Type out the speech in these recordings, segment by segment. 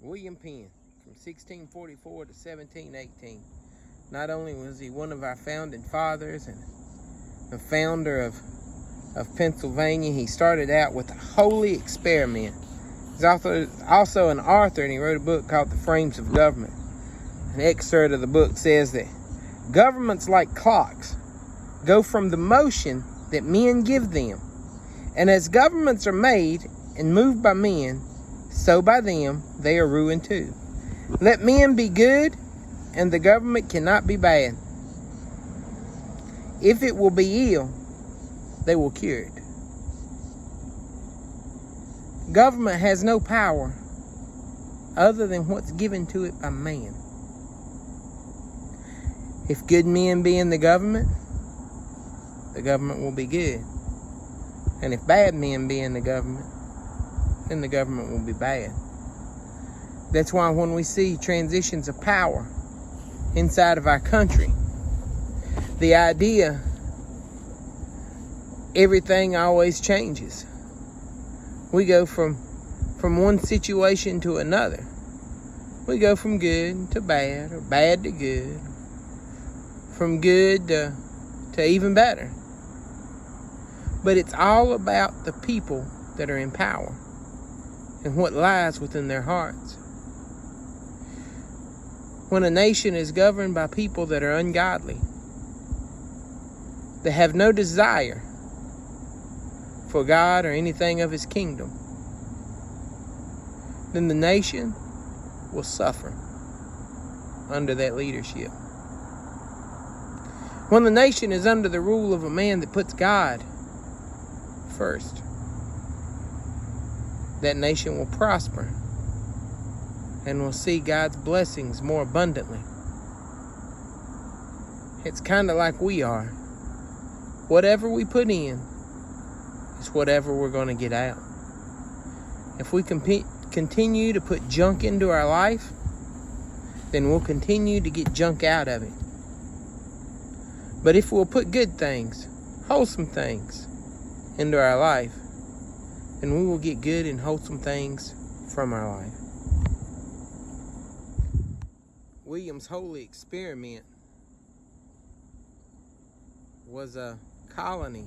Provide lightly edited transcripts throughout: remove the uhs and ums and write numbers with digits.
William Penn, from 1644 to 1718. Not only was he one of our founding fathers and the founder of Pennsylvania, he started out with a holy experiment. He's also an author, and he wrote a book called The Frames of Government. An excerpt of the book says that governments, like clocks, go from the motion that men give them. And as governments are made and moved by men, so by them they are ruined too. Let men be good, and the government cannot be bad. If it will be ill, they will cure it. Government has no power other than what's given to it by man. If good men be in the government will be good. And if bad men be in the government, then the government will be bad. That's why when we see transitions of power inside of our country, the idea everything always changes. We go from one situation to another. We go from good to bad, or bad to good, from good to even better. But it's all about the people that are in power and what lies within their hearts. When a nation is governed by people that are ungodly, that have no desire for God or anything of His kingdom, then the nation will suffer under that leadership. When the nation is under the rule of a man that puts God first, that nation will prosper and will see God's blessings more abundantly. It's kind of like we are. Whatever we put in is whatever we're going to get out. If we continue to put junk into our life, then we'll continue to get junk out of it. But if we'll put good things, wholesome things into our life, then we will get good and wholesome things from our life. William's holy experiment was a colony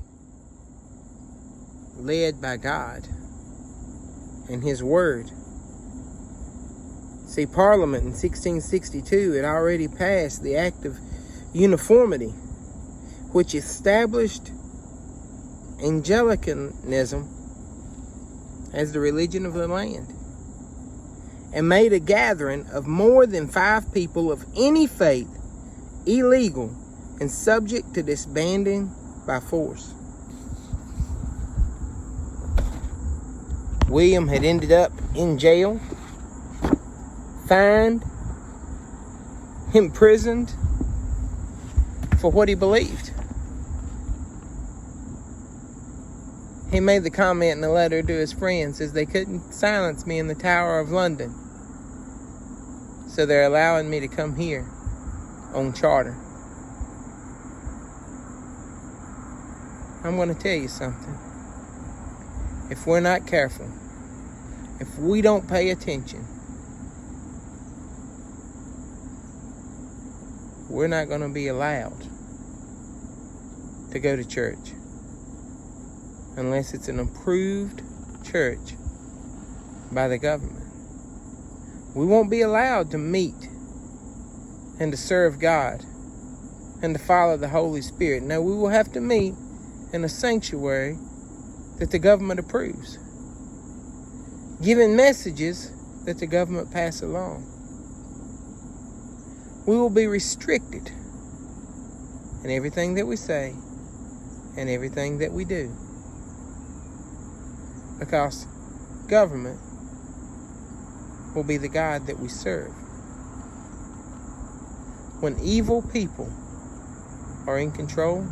led by God and His Word. See, Parliament in 1662 had already passed the Act of Uniformity, which established Anglicanism as the religion of the land, and made a gathering of more than 5 people of any faith illegal and subject to disbanding by force. William had ended up in jail, fined, imprisoned for what he believed. He made the comment in a letter to his friends, says they couldn't silence me in the Tower of London, so they're allowing me to come here on charter. I'm going to tell you something. If we're not careful, if we don't pay attention, we're not going to be allowed to go to church unless it's an approved church by the government. We won't be allowed to meet and to serve God and to follow the Holy Spirit. No, we will have to meet in a sanctuary that the government approves, giving messages that the government pass along. We will be restricted in everything that we say and everything that we do, because government will be the God that we serve. When evil people are in control,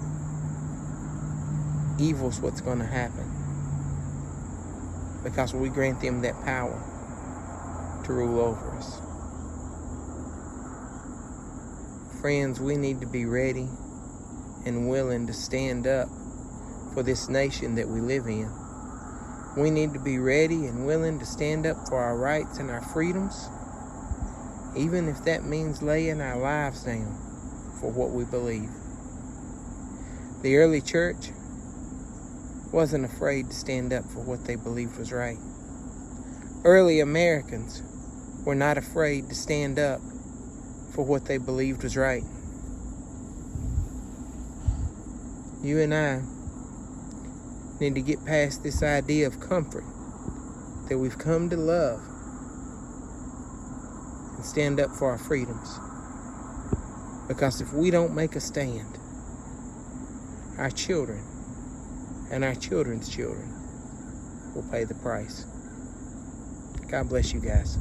evil's what's going to happen, because we grant them that power to rule over us. Friends, we need to be ready and willing to stand up for this nation that we live in. We need to be ready and willing to stand up for our rights and our freedoms. even if that means laying our lives down for what we believe. The early church wasn't afraid to stand up for what they believed was right. Early Americans were not afraid to stand up for what they believed was right. You and I need to get past this idea of comfort that we've come to love and stand up for our freedoms. Because if we don't make a stand, our children and our children's children will pay the price. God bless you guys.